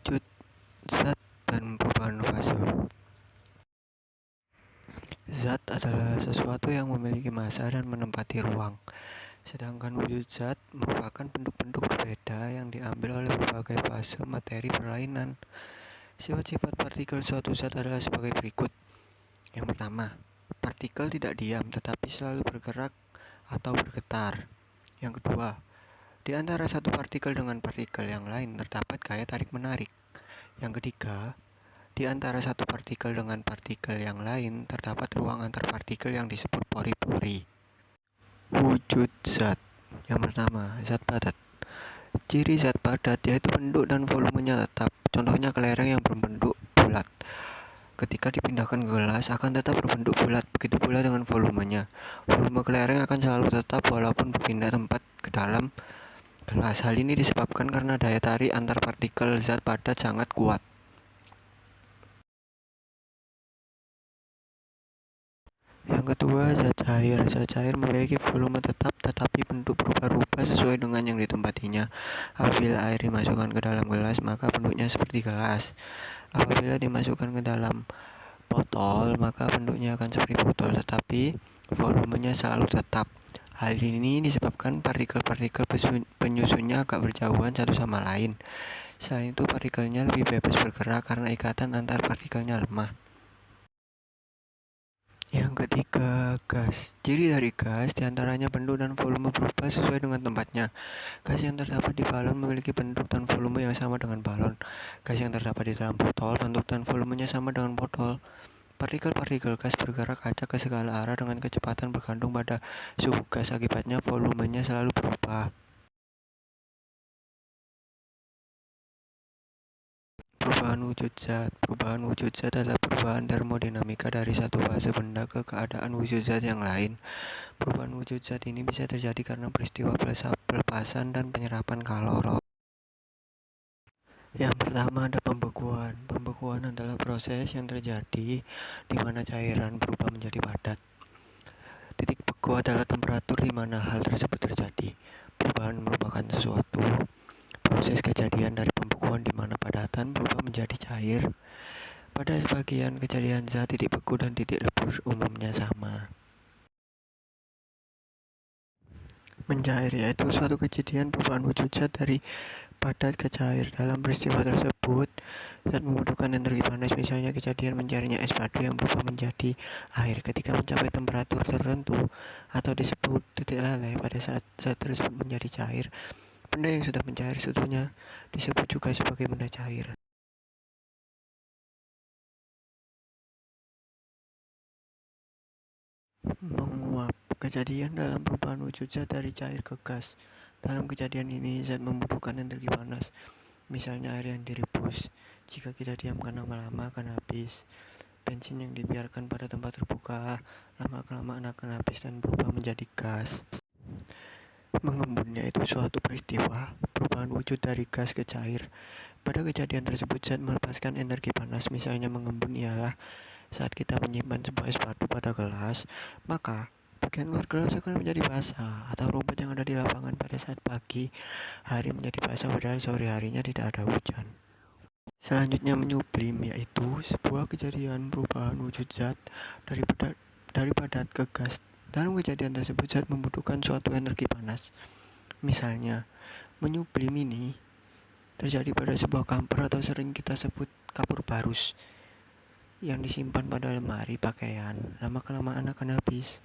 wujud zat dan perubahan fase. Zat adalah sesuatu yang memiliki massa dan menempati ruang, sedangkan wujud zat merupakan bentuk-bentuk berbeda yang diambil oleh berbagai fase materi berlainan. Sifat-sifat partikel suatu zat adalah sebagai berikut. Yang pertama, partikel tidak diam tetapi selalu bergerak atau bergetar. Yang kedua, di antara satu partikel dengan partikel yang lain terdapat gaya tarik-menarik. Yang ketiga, di antara satu partikel dengan partikel yang lain terdapat ruang antar partikel yang disebut pori-pori. Wujud zat. Yang pertama, zat padat. Ciri zat padat yaitu bentuk dan volumenya tetap. Contohnya kelereng yang berbentuk bulat. Ketika dipindahkan ke gelas akan tetap berbentuk bulat. Begitu pula dengan volumenya. Volume kelereng akan selalu tetap walaupun berpindah tempat ke dalam gelas. Hal ini disebabkan karena daya tarik antar partikel zat padat sangat kuat. Yang kedua, zat cair. Zat cair memiliki volume tetap tetapi bentuk berubah-ubah sesuai dengan yang ditempatinya. Apabila air dimasukkan ke dalam gelas, maka bentuknya seperti gelas. Apabila dimasukkan ke dalam botol, maka bentuknya akan seperti botol tetapi volumenya selalu tetap. Hal ini disebabkan partikel-partikel penyusunnya agak berjauhan satu sama lain. Selain itu, partikelnya lebih bebas bergerak karena ikatan antar partikelnya lemah. Yang ketiga, gas. Ciri dari gas diantaranya bentuk dan volume berubah sesuai dengan tempatnya. Gas yang terdapat di balon memiliki bentuk dan volume yang sama dengan balon. Gas yang terdapat di dalam botol, bentuk dan volumenya sama dengan botol. Partikel-partikel gas bergerak acak ke segala arah dengan kecepatan bergantung pada suhu gas. Akibatnya volumenya selalu berubah. Perubahan wujud zat. Perubahan wujud zat adalah perubahan termodinamika dari satu fase benda ke keadaan wujud zat yang lain. Perubahan wujud zat ini bisa terjadi karena peristiwa pelepasan dan penyerapan kalor. Yang pertama ada pembekuan. Pembekuan adalah proses yang terjadi di mana cairan berubah menjadi padat. Titik beku adalah temperatur di mana hal tersebut terjadi. Perubahan merupakan sesuatu proses kejadian dari pembekuan di mana padatan berubah menjadi cair. Pada sebagian kejadian zat, titik beku dan titik lebur umumnya sama. Mencair yaitu suatu kejadian perubahan wujud zat dari padat ke cair. Dalam peristiwa tersebut, zat membutuhkan energi panas, misalnya kejadian mencairnya es batu yang berubah menjadi air ketika mencapai temperatur tertentu, atau disebut titik lalai pada saat zat tersebut menjadi cair. Benda yang sudah mencair seutuhnya disebut juga sebagai benda cair. Menguap. Kejadian dalam perubahan wujud zat dari cair ke gas. Dalam kejadian ini, zat membutuhkan energi panas, misalnya air yang direbus. Jika kita diamkan lama-lama akan habis. Bensin yang dibiarkan pada tempat terbuka lama-kelamaan akan habis dan berubah menjadi gas. Mengembun yaitu suatu peristiwa perubahan wujud dari gas ke cair. Pada kejadian tersebut, zat melepaskan energi panas, misalnya mengembun ialah saat kita menyimpan sebuah es batu pada gelas, maka bagian luar gelas akan menjadi basah, atau rumput yang ada di lapangan pada saat pagi hari menjadi basah padahal sore harinya tidak ada hujan. Selanjutnya menyublim, yaitu sebuah kejadian perubahan wujud zat dari padat ke gas. Dalam kejadian tersebut, zat membutuhkan suatu energi panas. Misalnya, menyublim ini terjadi pada sebuah kamper atau sering kita sebut kapur barus yang disimpan pada lemari pakaian, lama-kelamaan akan habis.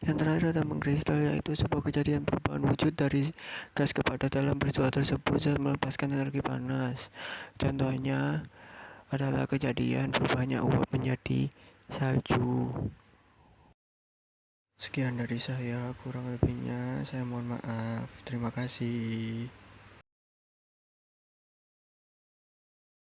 Yang terakhir ada mengkristal, yaitu sebuah kejadian perubahan wujud dari gas ke padat. Dalam peristiwa tersebut, zat melepaskan energi panas. Contohnya adalah kejadian berubahnya uap menjadi salju. Sekian dari saya, kurang lebihnya saya mohon maaf. Terima kasih.